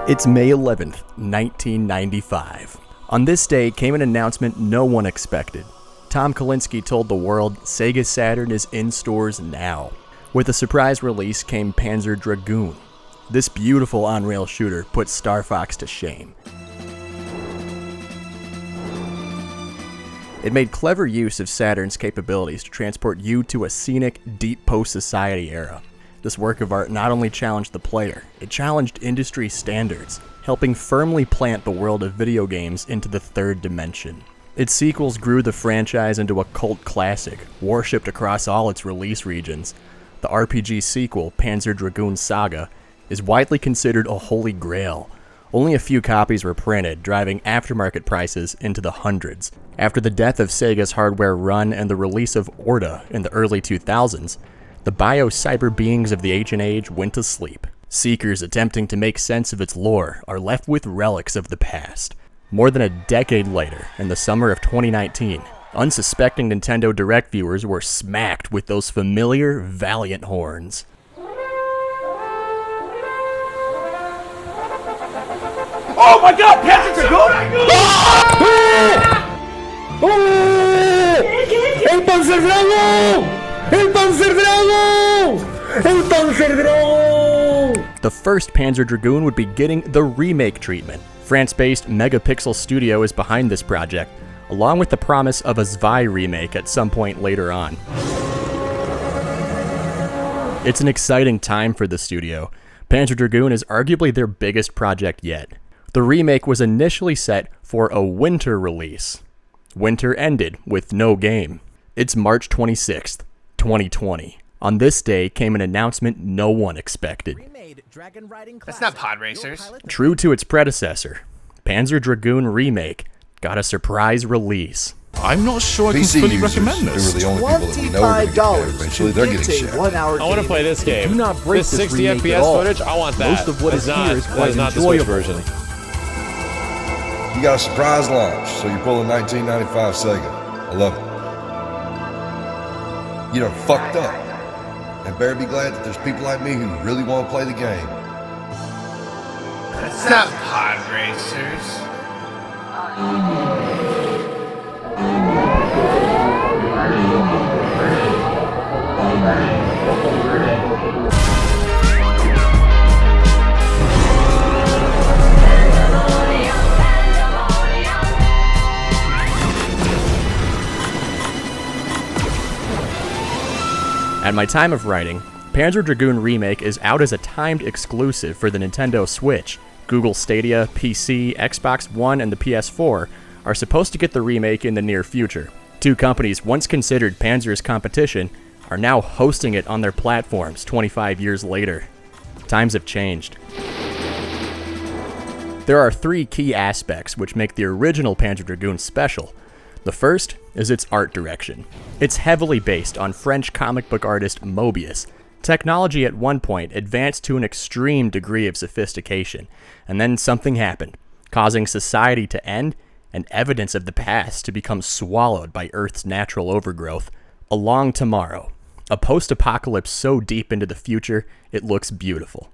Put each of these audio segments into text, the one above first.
It's May 11th, 1995. On this day came an announcement no one expected. Tom Kalinske told the world Sega Saturn is in stores now. With the surprise release came Panzer Dragoon. This beautiful on-rail shooter put Star Fox to shame. It made clever use of Saturn's capabilities to transport you to a scenic, deep post-society era. This work of art not only challenged the player, it challenged industry standards, helping firmly plant the world of video games into the third dimension. Its sequels grew the franchise into a cult classic, worshipped across all its release regions. The RPG sequel, Panzer Dragoon Saga, is widely considered a holy grail. Only a few copies were printed, driving aftermarket prices into the hundreds. After the death of Sega's hardware run and the release of Orta in the early 2000s, the bio-cyber beings of the ancient age went to sleep. Seekers attempting to make sense of its lore are left with relics of the past. More than a decade later, in the summer of 2019, unsuspecting Nintendo Direct viewers were smacked with those familiar Valiant horns. Oh my god, Panzer Dragoon! ¡El Panzer Dragoon! ¡El Panzer Dragoon! ¡El Panzer Dragoon! The first Panzer Dragoon would be getting the remake treatment. France-based Megapixel Studio is behind this project, along with the promise of a Zwei remake at some point later on. It's an exciting time for the studio. Panzer Dragoon is arguably their biggest project yet. The remake was initially set for a winter release. Winter ended with no game. It's March 26th, 2020. On this day came an announcement no one expected. That's not pod racers. True to its predecessor, Panzer Dragoon Remake got a surprise release. I'm not sure I can fully recommend this. Who are the only people that we know are going to get it. Eventually, they're getting shit. I want to play this game. Do not break this 60 remake FPS at all. footage, I want that. Most of what is here is quite not the Switch enjoyable. version. You got a surprise launch, so you're pulling 1995 Sega. I love it. You done fucked up. And better be glad that there's people like me who really want to play the game. That's not pod racers. At my time of writing, Panzer Dragoon Remake is out as a timed exclusive for the Nintendo Switch. Google Stadia, PC, Xbox One, and the PS4 are supposed to get the remake in the near future. Two companies once considered Panzer's competition are now hosting it on their platforms 25 years later. Times have changed. There are three key aspects which make the original Panzer Dragoon special. The first is its art direction. It's heavily based on French comic book artist Moebius. Technology at one point advanced to an extreme degree of sophistication, and then something happened, causing society to end and evidence of the past to become swallowed by Earth's natural overgrowth. A Long Tomorrow, a post-apocalypse so deep into the future, it looks beautiful.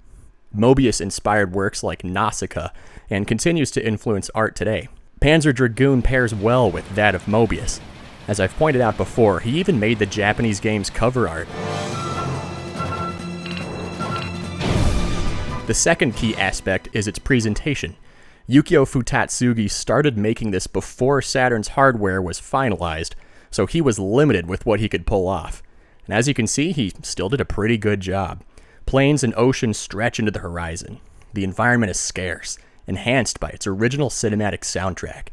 Moebius inspired works like Nausicaa and continues to influence art today. Panzer Dragoon pairs well with that of Moebius. As I've pointed out before, he even made the Japanese game's cover art. The second key aspect is its presentation. Yukio Futatsugi started making this before Saturn's hardware was finalized, so he was limited with what he could pull off. And as you can see, he still did a pretty good job. Plains and oceans stretch into the horizon. The environment is scarce, enhanced by its original cinematic soundtrack.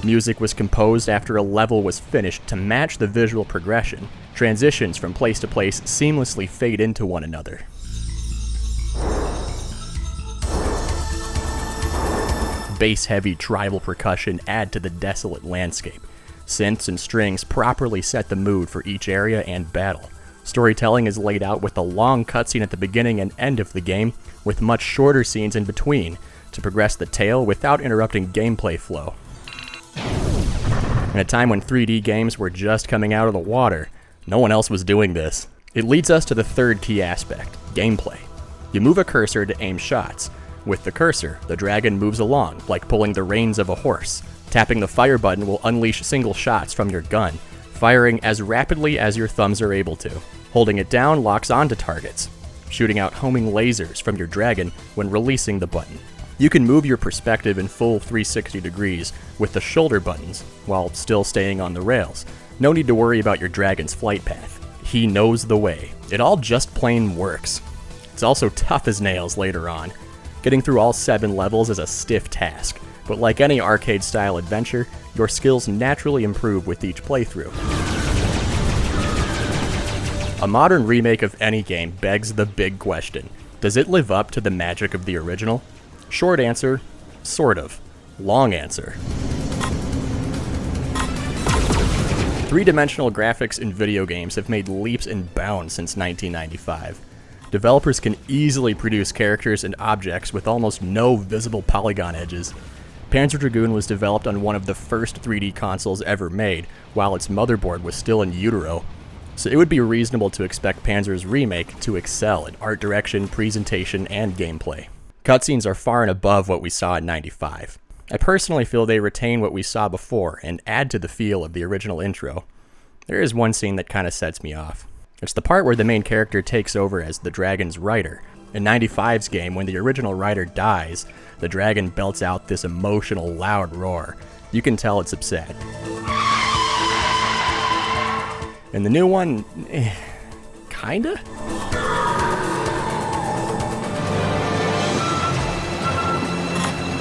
Music was composed after a level was finished to match the visual progression. Transitions from place to place seamlessly fade into one another. Bass-heavy tribal percussion add to the desolate landscape. Synths and strings properly set the mood for each area and battle. Storytelling is laid out with a long cutscene at the beginning and end of the game, with much shorter scenes in between, to progress the tale without interrupting gameplay flow. In a time when 3D games were just coming out of the water, no one else was doing this. It leads us to the third key aspect, Gameplay. You move a cursor to aim shots. With the cursor, the dragon moves along, like pulling the reins of a horse. Tapping the fire button will unleash single shots from your gun, firing as rapidly as your thumbs are able to. Holding it down locks onto targets, shooting out homing lasers from your dragon when releasing the button. You can move your perspective in full 360 degrees with the shoulder buttons, while still staying on the rails. No need to worry about your dragon's flight path. He knows the way. It all just plain works. It's also tough as nails later on. Getting through all 7 levels is a stiff task, but like any arcade-style adventure, your skills naturally improve with each playthrough. A modern remake of any game begs the big question: does it live up to the magic of the original? Short answer, sort of. Long answer. Three-dimensional graphics in video games have made leaps and bounds since 1995. Developers can easily produce characters and objects with almost no visible polygon edges. Panzer Dragoon was developed on one of the first 3D consoles ever made, while its motherboard was still in utero, so it would be reasonable to expect Panzer's remake to excel in art direction, presentation, and gameplay. Cutscenes are far and above what we saw in 95. I personally feel they retain what we saw before and add to the feel of the original intro. There is one scene that kinda sets me off. It's the part where the main character takes over as the dragon's rider. In 95's game, when the original rider dies, the dragon belts out this emotional, loud roar. You can tell it's upset. In the new one, kinda?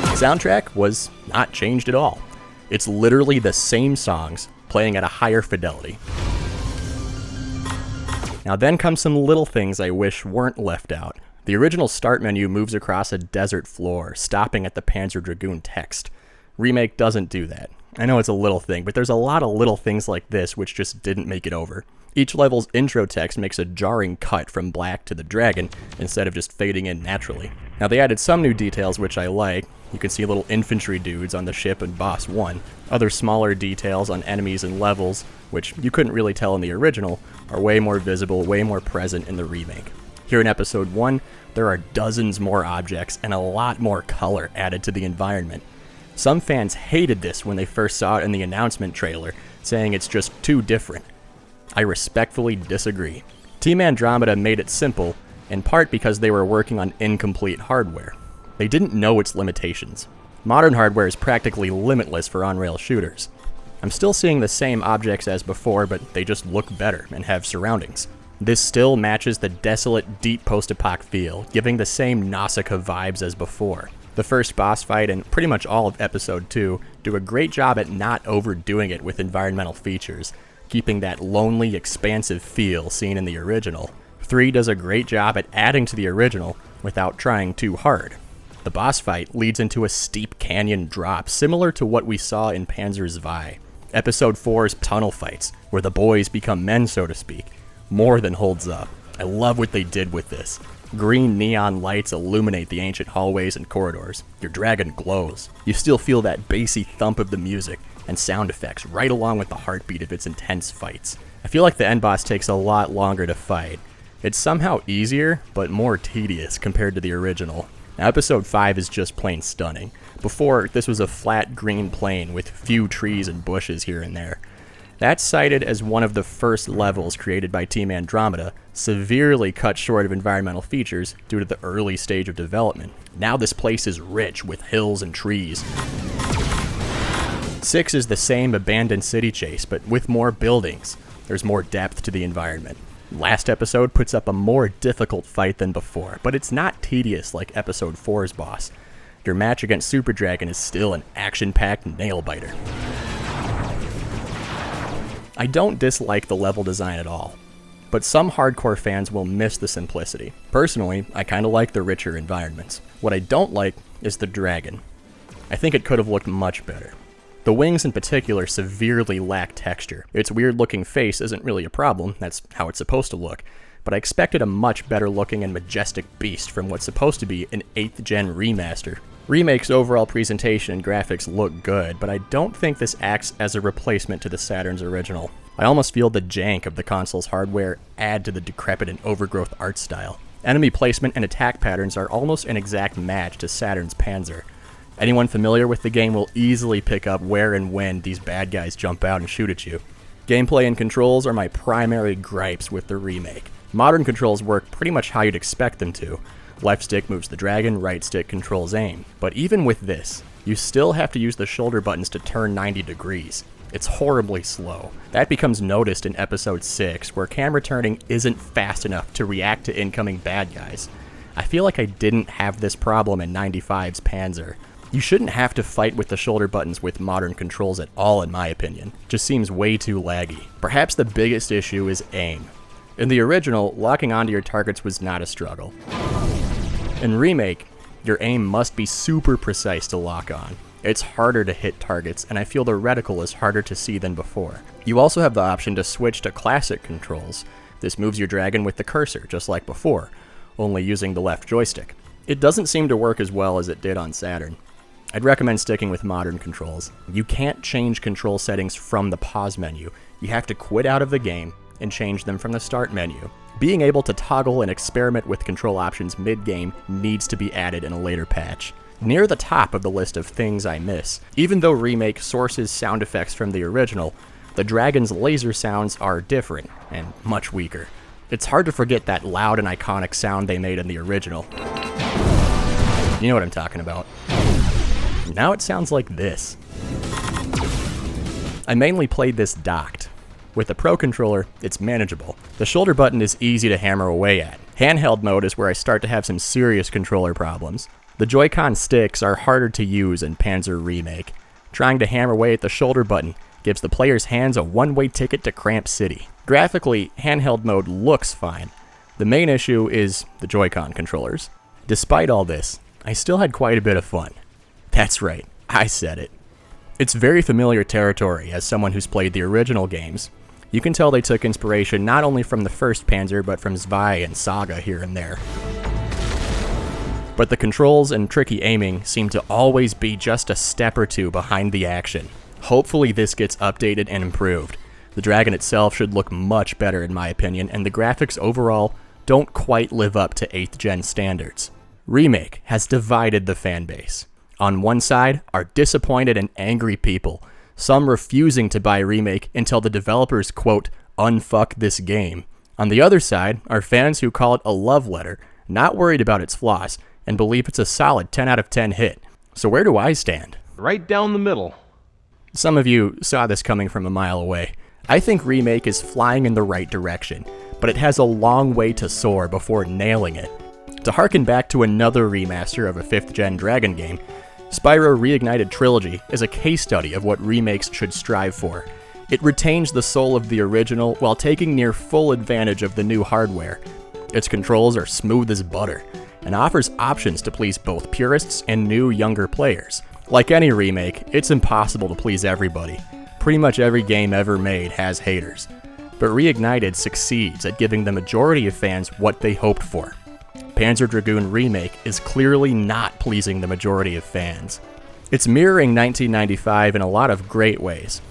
The soundtrack was not changed at all. It's literally the same songs, playing at a higher fidelity. Now then come some little things I wish weren't left out. The original start menu moves across a desert floor, stopping at the Panzer Dragoon text. Remake doesn't do that. I know it's a little thing, but there's a lot of little things like this which just didn't make it over. Each level's intro text makes a jarring cut from black to the dragon, instead of just fading in naturally. Now they added some new details which I like. You can see little infantry dudes on the ship in Boss 1. Other smaller details on enemies and levels, which you couldn't really tell in the original, are way more visible, way more present in the remake. Here in Episode 1, there are dozens more objects and a lot more color added to the environment. Some fans hated this when they first saw it in the announcement trailer, saying it's just too different. I respectfully disagree. Team Andromeda made it simple, in part because they were working on incomplete hardware. They didn't know its limitations. Modern hardware is practically limitless for on-rail shooters. I'm still seeing the same objects as before, but they just look better and have surroundings. This still matches the desolate, deep post-apoc feel, giving the same Nausicaa vibes as before. The first boss fight and pretty much all of Episode 2 do a great job at not overdoing it with environmental features, keeping that lonely, expansive feel seen in the original. 3 does a great job at adding to the original without trying too hard. The boss fight leads into a steep canyon drop similar to what we saw in Panzer Zwei. Episode 4's tunnel fights, where the boys become men so to speak, more than holds up. I love what they did with this. Green neon lights illuminate the ancient hallways and corridors. Your dragon glows. You still feel that bassy thump of the music and sound effects right along with the heartbeat of its intense fights. I feel like the end boss takes a lot longer to fight. It's somehow easier, but more tedious compared to the original. Now, Episode 5 is just plain stunning. Before, this was a flat green plain with few trees and bushes here and there. That's cited as one of the first levels created by Team Andromeda, severely cut short of environmental features due to the early stage of development. Now this place is rich with hills and trees. 6 is the same abandoned city chase, but with more buildings. There's more depth to the environment. Last episode puts up a more difficult fight than before, but it's not tedious like Episode 4's boss. Your match against Super Dragon is still an action-packed nail-biter. I don't dislike the level design at all, but some hardcore fans will miss the simplicity. Personally, I kinda like the richer environments. What I don't like is the dragon. I think it could have looked much better. The wings in particular severely lack texture. Its weird looking face isn't really a problem, that's how it's supposed to look, but I expected a much better looking and majestic beast from what's supposed to be an 8th gen remaster. Remake's overall presentation and graphics look good, but I don't think this acts as a replacement to the Saturn's original. I almost feel the jank of the console's hardware add to the decrepit and overgrowth art style. Enemy placement and attack patterns are almost an exact match to Saturn's Panzer. Anyone familiar with the game will easily pick up where and when these bad guys jump out and shoot at you. Gameplay and controls are my primary gripes with the remake. Modern controls work pretty much how you'd expect them to. Left stick moves the dragon, right stick controls aim. But even with this, you still have to use the shoulder buttons to turn 90 degrees. It's horribly slow. That becomes noticed in episode 6, where camera turning isn't fast enough to react to incoming bad guys. I feel like I didn't have this problem in 95's Panzer. You shouldn't have to fight with the shoulder buttons with modern controls at all, in my opinion. Just seems way too laggy. Perhaps the biggest issue is aim. In the original, locking onto your targets was not a struggle. In Remake, your aim must be super precise to lock on. It's harder to hit targets, and I feel the reticle is harder to see than before. You also have the option to switch to classic controls. This moves your dragon with the cursor, just like before, only using the left joystick. It doesn't seem to work as well as it did on Saturn. I'd recommend sticking with modern controls. You can't change control settings from the pause menu. You have to quit out of the game and change them from the start menu. Being able to toggle and experiment with control options mid-game needs to be added in a later patch. Near the top of the list of things I miss, even though Remake sources sound effects from the original, the dragon's laser sounds are different and much weaker. It's hard to forget that loud and iconic sound they made in the original. You know what I'm talking about. Now it sounds like this. I mainly played this docked. With the Pro controller, it's manageable. The shoulder button is easy to hammer away at. Handheld mode is where I start to have some serious controller problems. The Joy-Con sticks are harder to use in Panzer Remake. Trying to hammer away at the shoulder button gives the player's hands a one-way ticket to Cramp City. Graphically, handheld mode looks fine. The main issue is the Joy-Con controllers. Despite all this, I still had quite a bit of fun. That's right, I said it. It's very familiar territory as someone who's played the original games. You can tell they took inspiration not only from the first Panzer, but from Zwei and Saga here and there. But the controls and tricky aiming seem to always be just a step or two behind the action. Hopefully this gets updated and improved. The dragon itself should look much better in my opinion, and the graphics overall don't quite live up to 8th gen standards. Remake has divided the fanbase. On one side are disappointed and angry people, some refusing to buy Remake until the developers, quote, unfuck this game. On the other side are fans who call it a love letter, not worried about its flaws, and believe it's a solid 10 out of 10 hit. So where do I stand? Right down the middle. Some of you saw this coming from a mile away. I think Remake is flying in the right direction, but it has a long way to soar before nailing it. To harken back to another remaster of a 5th gen Dragon game, Spyro Reignited Trilogy is a case study of what remakes should strive for. It retains the soul of the original while taking near full advantage of the new hardware. Its controls are smooth as butter, and offers options to please both purists and new, younger players. Like any remake, it's impossible to please everybody. Pretty much every game ever made has haters. But Reignited succeeds at giving the majority of fans what they hoped for. Panzer Dragoon Remake is clearly not pleasing the majority of fans. It's mirroring 1995 in a lot of great ways.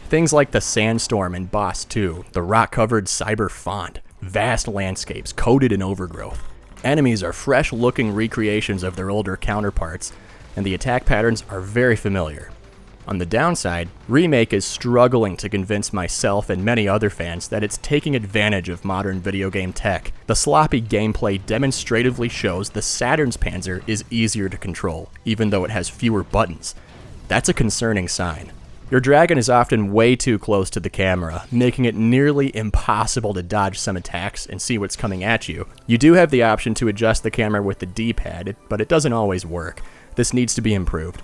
Things like the sandstorm in Boss 2, the rock-covered cyber font, vast landscapes coated in overgrowth. Enemies are fresh-looking recreations of their older counterparts, and the attack patterns are very familiar. On the downside, Remake is struggling to convince myself and many other fans that it's taking advantage of modern video game tech. The sloppy gameplay demonstratively shows the Saturn's Panzer is easier to control, even though it has fewer buttons. That's a concerning sign. Your dragon is often way too close to the camera, making it nearly impossible to dodge some attacks and see what's coming at you. You do have the option to adjust the camera with the D-pad, but it doesn't always work. This needs to be improved.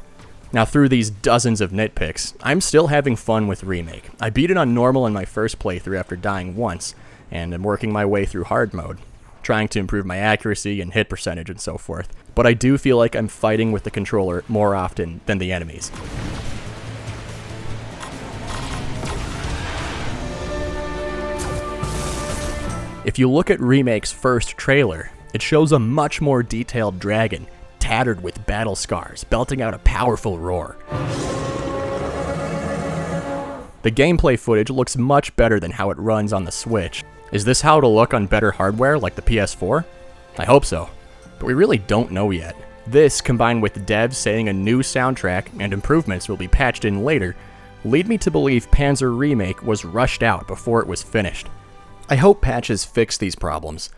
Now through these dozens of nitpicks, I'm still having fun with Remake. I beat it on normal in my first playthrough after dying once, and I'm working my way through hard mode, trying to improve my accuracy and hit percentage and so forth. But I do feel like I'm fighting with the controller more often than the enemies. If you look at Remake's first trailer, it shows a much more detailed dragon, tattered with battle scars, belting out a powerful roar. The gameplay footage looks much better than how it runs on the Switch. Is this how it'll look on better hardware like the PS4? I hope so, but we really don't know yet. This, combined with devs saying a new soundtrack and improvements will be patched in later, lead me to believe Panzer Remake was rushed out before it was finished. I hope patches fix these problems.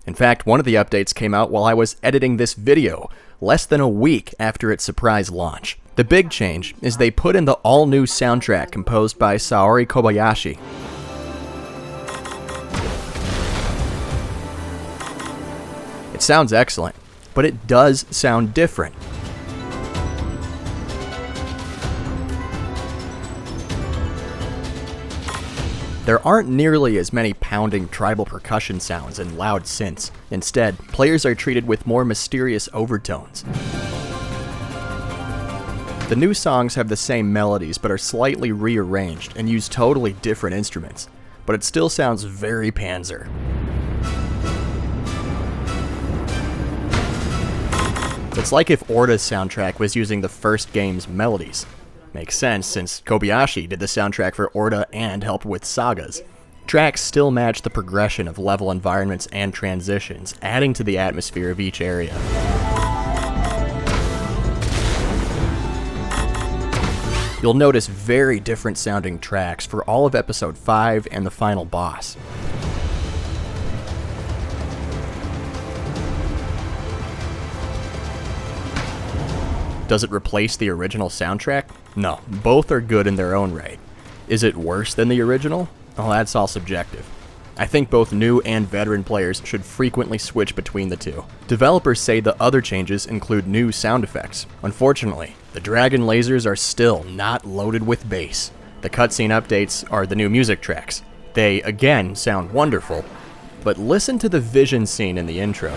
In fact, one of the updates came out while I was editing this video, less than a week after its surprise launch. The big change is they put in the all-new soundtrack composed by Saori Kobayashi. It sounds excellent, but it does sound different. There aren't nearly as many pounding tribal percussion sounds and loud synths. Instead, players are treated with more mysterious overtones. The new songs have the same melodies but are slightly rearranged and use totally different instruments, but it still sounds very Panzer. It's like if Orta's soundtrack was using the first game's melodies. Makes sense since Kobayashi did the soundtrack for Orta and helped with Saga's. Tracks still match the progression of level environments and transitions, adding to the atmosphere of each area. You'll notice very different sounding tracks for all of Episode 5 and the final boss. Does it replace the original soundtrack? No, both are good in their own right. Is it worse than the original? Well, that's all subjective. I think both new and veteran players should frequently switch between the two. Developers say the other changes include new sound effects. Unfortunately, the dragon lasers are still not loaded with bass. The cutscene updates are the new music tracks. They, again, sound wonderful, but listen to the vision scene in the intro.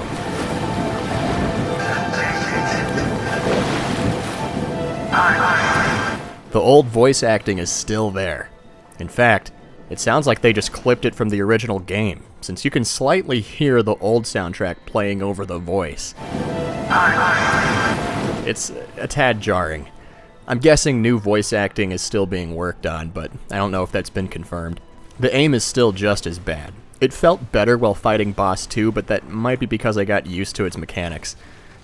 The old voice acting is still there. In fact, it sounds like they just clipped it from the original game, since you can slightly hear the old soundtrack playing over the voice. It's a tad jarring. I'm guessing new voice acting is still being worked on, but I don't know if that's been confirmed. The aim is still just as bad. It felt better while fighting Boss 2, but that might be because I got used to its mechanics.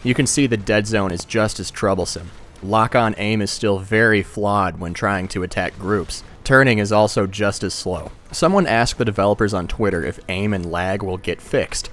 You can see the dead zone is just as troublesome. Lock-on aim is still very flawed when trying to attack groups. Turning is also just as slow. Someone asked the developers on Twitter if aim and lag will get fixed.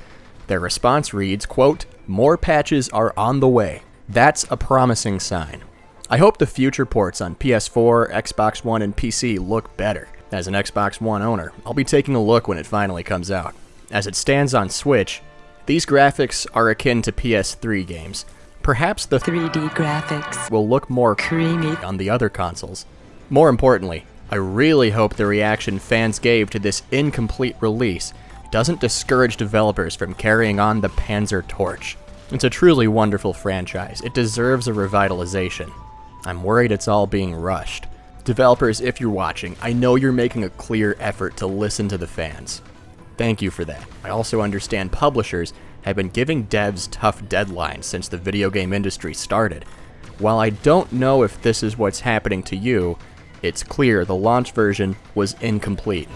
Their response reads, quote, "More patches are on the way." That's a promising sign. I hope the future ports on PS4, Xbox One, and PC look better. As an Xbox One owner, I'll be taking a look when it finally comes out. As it stands on Switch, these graphics are akin to PS3 games. Perhaps the 3D graphics will look more creamy on the other consoles. More importantly, I really hope the reaction fans gave to this incomplete release doesn't discourage developers from carrying on the Panzer torch. It's a truly wonderful franchise. It deserves a revitalization. I'm worried it's all being rushed. Developers, if you're watching, I know you're making a clear effort to listen to the fans. Thank you for that. I also understand publishers have been giving devs tough deadlines since the video game industry started. While I don't know if this is what's happening to you, it's clear the launch version was incomplete.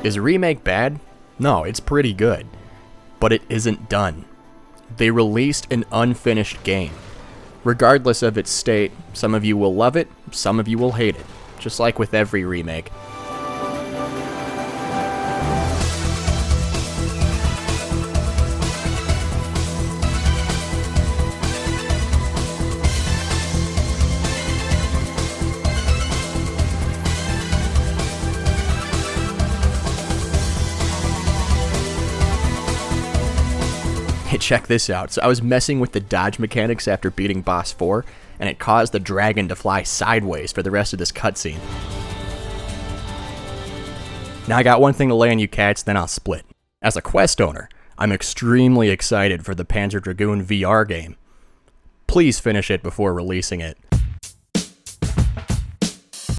Is Remake bad? No, it's pretty good. But it isn't done. They released an unfinished game. Regardless of its state, some of you will love it, some of you will hate it, just like with every remake. Hey, check this out. So I was messing with the dodge mechanics after beating Boss 4, and it caused the dragon to fly sideways for the rest of this cutscene. Now I got one thing to lay on you cats, then I'll split. As a Quest owner, I'm extremely excited for the Panzer Dragoon VR game. Please finish it before releasing it.